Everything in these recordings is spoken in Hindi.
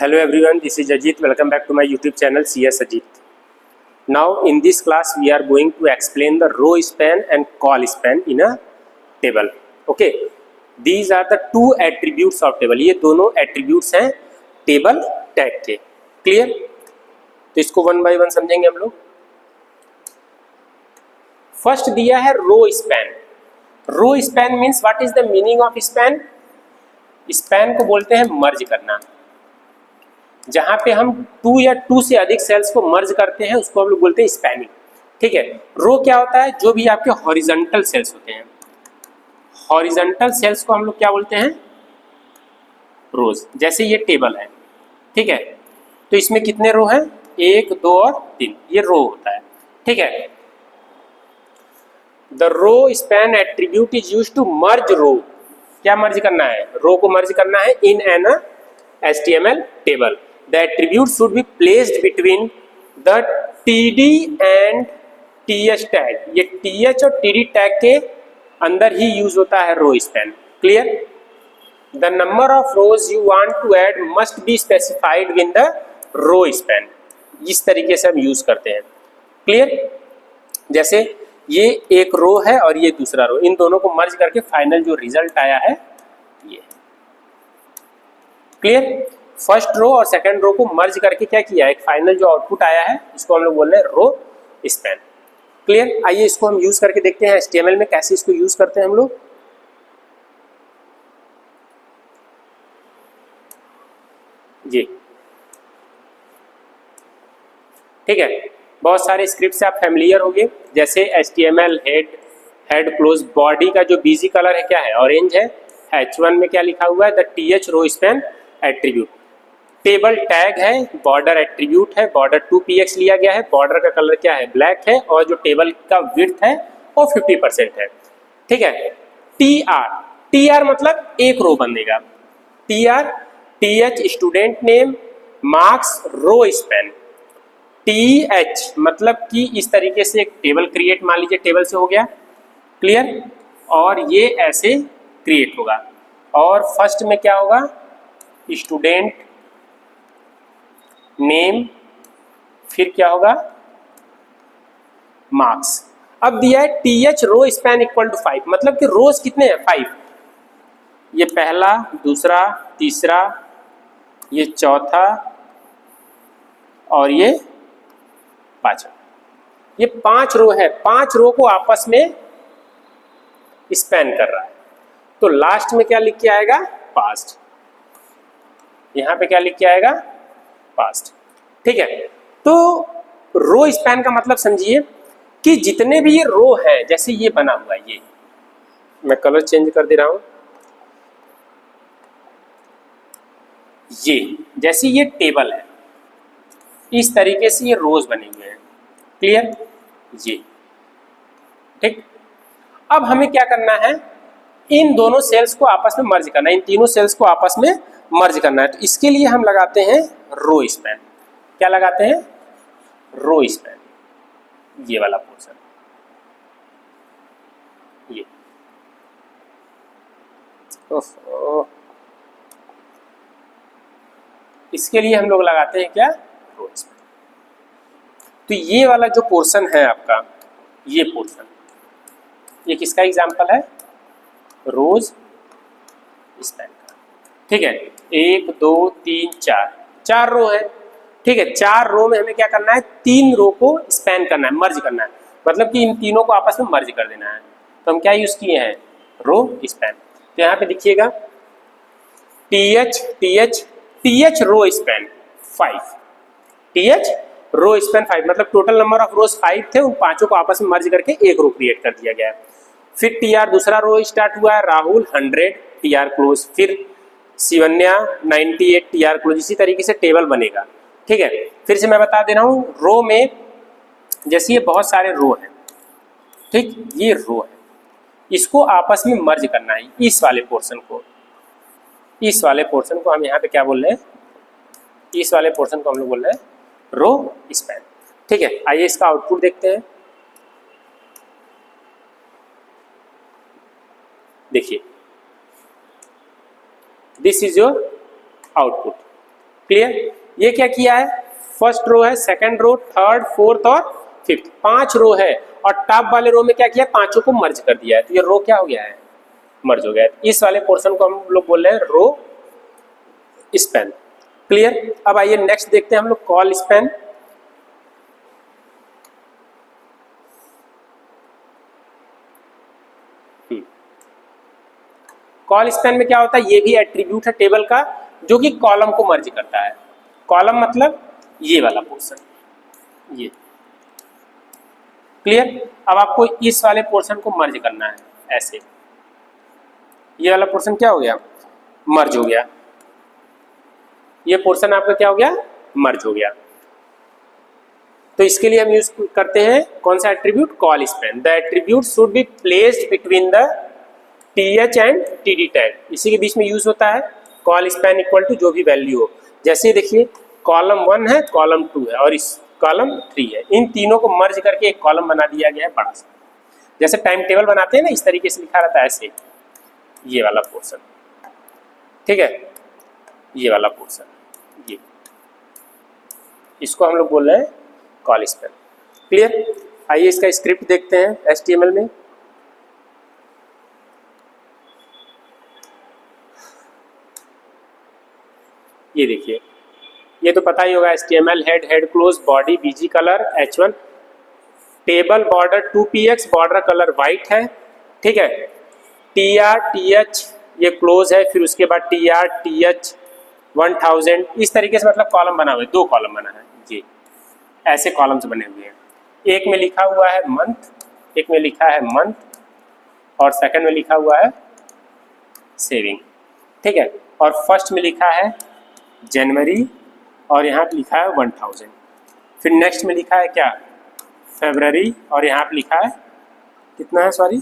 Hello everyone, this is Ajit. Welcome back to my YouTube channel CS Ajit. Now in this class we are going to explain the row span and col span in a table. Okay, these are the two attributes of table. ये दोनों attributes हैं table tag के. Clear? तो इसको वन बाय वन समझेंगे हम लोग. फर्स्ट दिया है row span. Row span means what is the meaning of span? Span को बोलते हैं मर्ज करना. जहां पे हम टू या टू से अधिक सेल्स को मर्ज करते हैं उसको हम लोग बोलते हैं स्पैनिंग. ठीक है. रो क्या होता है? जो भी आपके हॉरिजॉन्टल सेल्स होते हैं, हॉरिजॉन्टल सेल्स को हम लोग क्या बोलते हैं? रोज. जैसे ये टेबल है, ठीक है, तो इसमें कितने रो हैं? 1, 2 और 3. ये रो होता है. ठीक है. The row span attribute is used to merge row. क्या मर्ज करना है? रो को मर्ज करना है in an HTML table. The attribute should be placed between the TD and TH tag. ये TH और TD टैग के अंदर ही यूज होता है row span. Clear? The number of rows you want to add must be specified within the row span. इस तरीके से हम यूज करते हैं. क्लियर? जैसे ये एक रो है और ये दूसरा रो, इन दोनों को मर्ज करके फाइनल जो रिजल्ट आया है ये. क्लियर? फर्स्ट रो और सेकंड रो को मर्ज करके क्या किया है? एक फाइनल जो आउटपुट आया है इसको हम लोग बोल रहे हैं रो स्पैन. क्लियर? आइए इसको हम यूज करके देखते हैं HTML में कैसे इसको यूज करते हैं हम लोग. जी ठीक है. बहुत सारे स्क्रिप्ट से आप फैमिलियर होंगे, जैसे HTML हेड क्लोज. बॉडी का जो बीजी कलर है क्या है? ऑरेंज है. H1 में क्या लिखा हुआ है? The TH row span attribute. Table tag है, बॉर्डर एट्रीब्यूट है, बॉर्डर 2px लिया गया है. बॉर्डर का कलर क्या है? ब्लैक है. और जो टेबल का विड्थ है वो 50% है. ठीक है. TR मतलब एक रो बनेगा. TH student name, marks, row span. TH मतलब कि इस तरीके से एक टेबल क्रिएट, मान लीजिए टेबल से हो गया. क्लियर? और ये ऐसे क्रिएट होगा. और फर्स्ट में क्या होगा? स्टूडेंट नेम, फिर क्या होगा? मार्क्स. अब दिया है TH row span equal to 5, मतलब कि रोज कितने हैं? 5. ये पहला, दूसरा, तीसरा, ये चौथा और ये पांचवा. ये 5 रो है. 5 रो को आपस में स्पैन कर रहा है. तो लास्ट में क्या लिख के आएगा? पास्ट. यहां पे क्या लिख के आएगा? पास्ट. ठीक है. तो रो स्पैन का मतलब समझिए कि जितने भी ये रो हैं, जैसे ये बना हुआ है, ये मैं कलर चेंज कर दे रहा हूं. ये जैसे ये टेबल है, इस तरीके से ये रोज बने हुए हैं. क्लियर? ये ठीक. अब हमें क्या करना है? इन दोनों सेल्स को आपस में मर्ज करना है. इन तीनों सेल्स को आपस में मर्ज करना है. तो इसके लिए हम लगाते हैं रो स्पैन. क्या लगाते हैं? Row span. ये वाला पोर्शन, ये. इसके लिए हम लोग लगाते हैं क्या? Row span. तो ये वाला जो पोर्शन है आपका, ये पोर्शन, ये किसका एग्जाम्पल है? रोज स्पैन का. ठीक है. 1 2 3 4 रो है. ठीक है. 4 रो में हमें क्या करना है? 3 रो को स्पैन करना है, मर्ज करना है. मतलब कि इन तीनों को आपस में मर्ज कर देना है. तो हम क्या यूज किए हैं? Row span. तो यहाँ पे देखिएगा TH row span 5. TH row span 5 मतलब टोटल नंबर ऑफ रोज 5 थे. उन पांचों को आपस में मर्ज करके एक रो क्रिएट कर दिया गया है. फिर TR दूसरा रो स्टार्ट हुआ है. Rahul 100 TR close. फिर शिवन्या 98 TR क्लोज. इसी तरीके से टेबल बनेगा. ठीक है. फिर से मैं बता दे रहा हूं, रो में जैसे ये बहुत सारे रो हैं, ठीक, ये रो है, इसको आपस में मर्ज करना है. इस वाले पोर्शन को हम यहाँ पे क्या बोल रहे हैं? इस वाले पोर्शन को हम लोग बोल रहे हैं रो स्पैन. ठीक है. आइए इसका आउटपुट देखते हैं. देखिए, this is your output. Clear? ये क्या किया है, फर्स्ट रो है, सेकंड रो, थर्ड, फोर्थ और फिफ्थ, 5 रो है, और टॉप वाले रो में क्या किया, पांचों को मर्ज कर दिया है, तो ये रो क्या हो गया है, मर्ज हो गया है। इस वाले पोर्शन को हम लोग बोल रहे हैं रो स्पैन। क्लियर? अब आइए नेक्स्ट देखते हैं हम लोग कॉल स्पैन। कॉल स्पैन में क्या होता है, ये भी एट्रीब्यूट है टेबल का जो कि कॉलम को मर्ज करता है। कॉलम मतलब ये वाला पोर्शन, ये। क्लियर? अब आपको इस वाले पोर्शन को मर्ज करना है, ऐसे। ये वाला पोर्शन क्या हो गया, मर्ज हो गया। ये पोर्शन आपका क्या हो गया, मर्ज हो गया। तो इसके लिए हम यूज करते हैं कौन सा attribute, col span. The attribute should be placed between the TH and TD tag, इसी के बीच में यूज होता है। कॉल स्पैन इक्वल टू जो भी वैल्यू हो, जैसे देखिए कॉलम 1 है, कॉलम 2 है और इस कॉलम 3 है, इन तीनों को मर्ज करके एक कॉलम बना दिया गया है बड़ा सा। जैसे टाइम टेबल बनाते हैं ना, इस तरीके से लिखा रहता है ऐसे, ये वाला पोर्शन, ठीक है, ये वाला पोर्शन, ये, इसको हम लोग बोल रहे हैं कॉल स्पैन। क्लियर? आइए इसका स्क्रिप्ट देखते हैं HTML में। ये देखिए, ये तो पता ही होगा, HTML head, head close, body, BG colour, H1, table border 2px, border colour white है, ठीक है, TR TH ये क्लोज है, फिर उसके बाद TR TH 1000, इस तरीके से मतलब कॉलम बना हुआ है, 2 कॉलम बना है, जी ऐसे कॉलम्स बने हुए हैं। एक में लिखा हुआ है मंथ, एक में लिखा है मंथ, और सेकंड में लिखा हुआ है सेविंग, ठीक है, और फर्स्ट में लिखा है जनवरी, और यहाँ पे लिखा है 1000। फिर नेक्स्ट में लिखा है क्या, फरवरी, और यहाँ पे लिखा है कितना है, सॉरी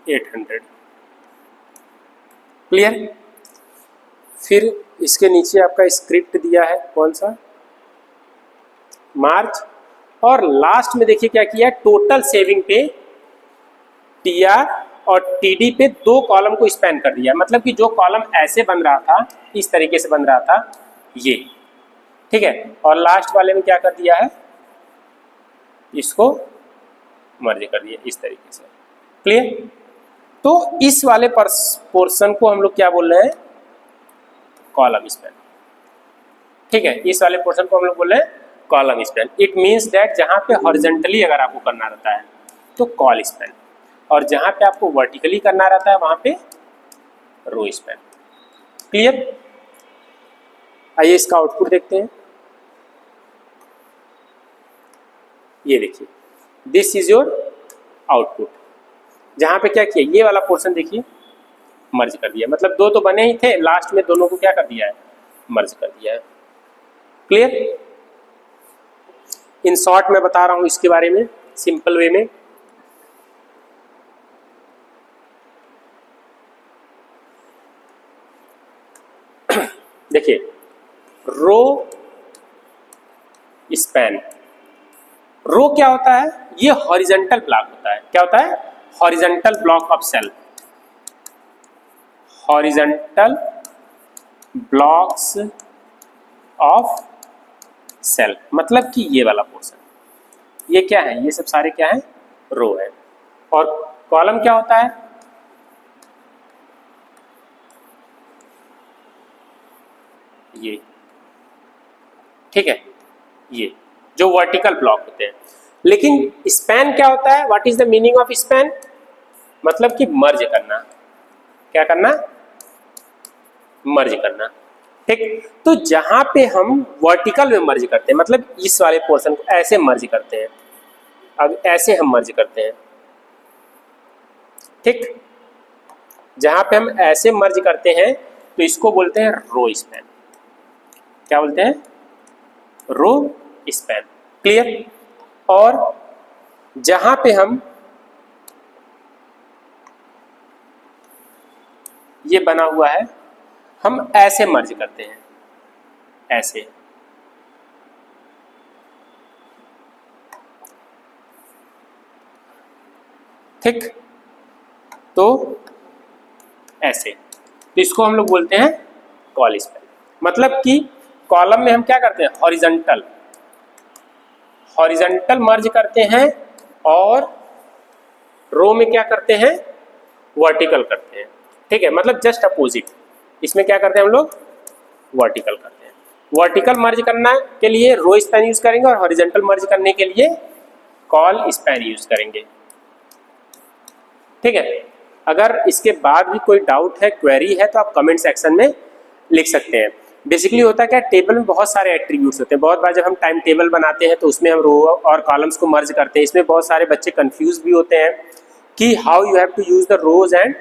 800। क्लियर? फिर इसके नीचे आपका स्क्रिप्ट दिया है कौन सा, मार्च, और लास्ट में देखिए क्या किया, टोटल सेविंग पे TR और TD पे 2 कॉलम को स्पैन कर दिया, मतलब कि जो कॉलम ऐसे बन रहा था, इस तरीके से बन रहा था ये, ठीक है, और लास्ट वाले में क्या कर दिया है, इसको मर्ज कर दिया इस तरीके से। क्लियर? तो इस वाले पोर्शन को हम लोग क्या बोल रहे हैं, कॉलम स्पैन, ठीक है, इस वाले पोर्शन को हम लोग बोल रहे हैं column span. It means that जहाँ पे हॉरिजॉन्टली अगर आपको करना रहता है तो कॉल स्पैन, और जहाँ पे आपको वर्टिकली करना रहता है वहाँ पे रो स्पैन। क्लियर? आइए इसका आउटपुट देखते हैं। ये देखिए, दिस इज योर आउटपुट। जहाँ पे क्या किया, ये वाला पोर्शन देखिए मर्ज कर दिया, मतलब 2 तो बने ही थे, लास्ट में दोनों को क्या कर दिया है, मर्ज कर दिया है। क्लियर? इन शॉर्ट मैं बता रहा हूँ इसके बारे में सिंपल वे में। देखिए, रो स्पैन, रो क्या होता है, ये हॉरिजॉन्टल ब्लॉक होता है। क्या होता है, horizontal block of cell, horizontal blocks of cell, मतलब कि ये वाला पोर्शन, ये क्या है, ये सब सारे क्या है, रो है। और कॉलम क्या होता है, ये, ठीक है, ये जो वर्टिकल ब्लॉक होते हैं। लेकिन स्पैन क्या होता है, what is the meaning of span, मतलब कि मर्ज करना। क्या करना, मर्ज करना, ठीक। तो जहां पे हम वर्टिकल में मर्ज करते हैं, मतलब इस वाले पोर्शन को ऐसे मर्ज करते हैं, अब ऐसे हम मर्ज करते हैं, ठीक, जहां पे हम ऐसे मर्ज करते हैं तो इसको बोलते हैं रो स्पैन। क्या बोलते हैं, रो स्पैन। क्लियर? और जहां पे हम ये बना हुआ है, हम ऐसे मर्ज करते हैं, ऐसे, ठीक, तो ऐसे, तो इसको हम लोग बोलते हैं कॉल स्पैन। मतलब कि कॉलम में हम क्या करते हैं, हॉरिजॉन्टल मर्ज करते हैं और रो में क्या करते हैं, वर्टिकल करते हैं। ठीक है, मतलब जस्ट अपोजिट। इसमें क्या करते हैं हम लोग, वर्टिकल करते हैं। वर्टिकल मर्ज करना के लिए रो स्पैन यूज करेंगे और हॉरिजॉन्टल मर्ज करने के लिए कॉल स्पैन यूज करेंगे। ठीक है, अगर इसके बाद भी कोई डाउट है, क्वेरी है, तो आप कमेंट सेक्शन में लिख सकते हैं। बेसिकली होता क्या है, टेबल में बहुत सारे एट्रीब्यूट्स होते हैं। बहुत बार जब हम टाइम टेबल बनाते हैं तो उसमें हम रो और कॉलम्स को मर्ज करते हैं। इसमें बहुत सारे बच्चे कंफ्यूज भी होते हैं कि how you have to use the rows and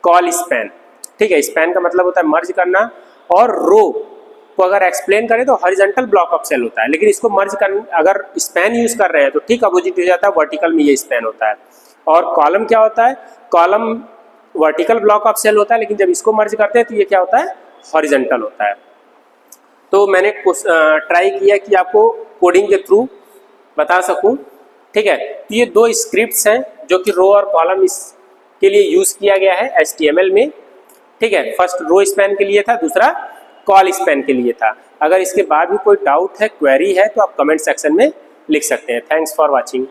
col span. ठीक है, स्पैन का मतलब होता है मर्ज करना, और रो को अगर एक्सप्लेन करें तो हॉरिजॉन्टल ब्लॉक ऑफ सेल होता है, लेकिन इसको मर्ज कर अगर स्पैन यूज कर रहे हैं तो ठीक अपोजिट हो जाता है, वर्टिकल में ये स्पैन होता है। और कॉलम क्या होता है, column vertical block of cell होता है, लेकिन जब इसको मर्ज करते हैं तो ये क्या होता है, हॉरिजॉन्टल होता है। तो मैंने ट्राई किया कि आपको कोडिंग के थ्रू बता सकूं। ठीक है, तो ये दो स्क्रिप्ट्स हैं जो कि रो और कॉलम इसके लिए यूज़ किया गया है HTML में। ठीक है, फर्स्ट रो स्पैन के लिए था, दूसरा कॉल स्पैन के लिए था। अगर इसके बाद भी कोई डाउट है, क्वेरी है, तो आप कमेंट सेक्शन में लिख सकते हैं। Thanks for watching.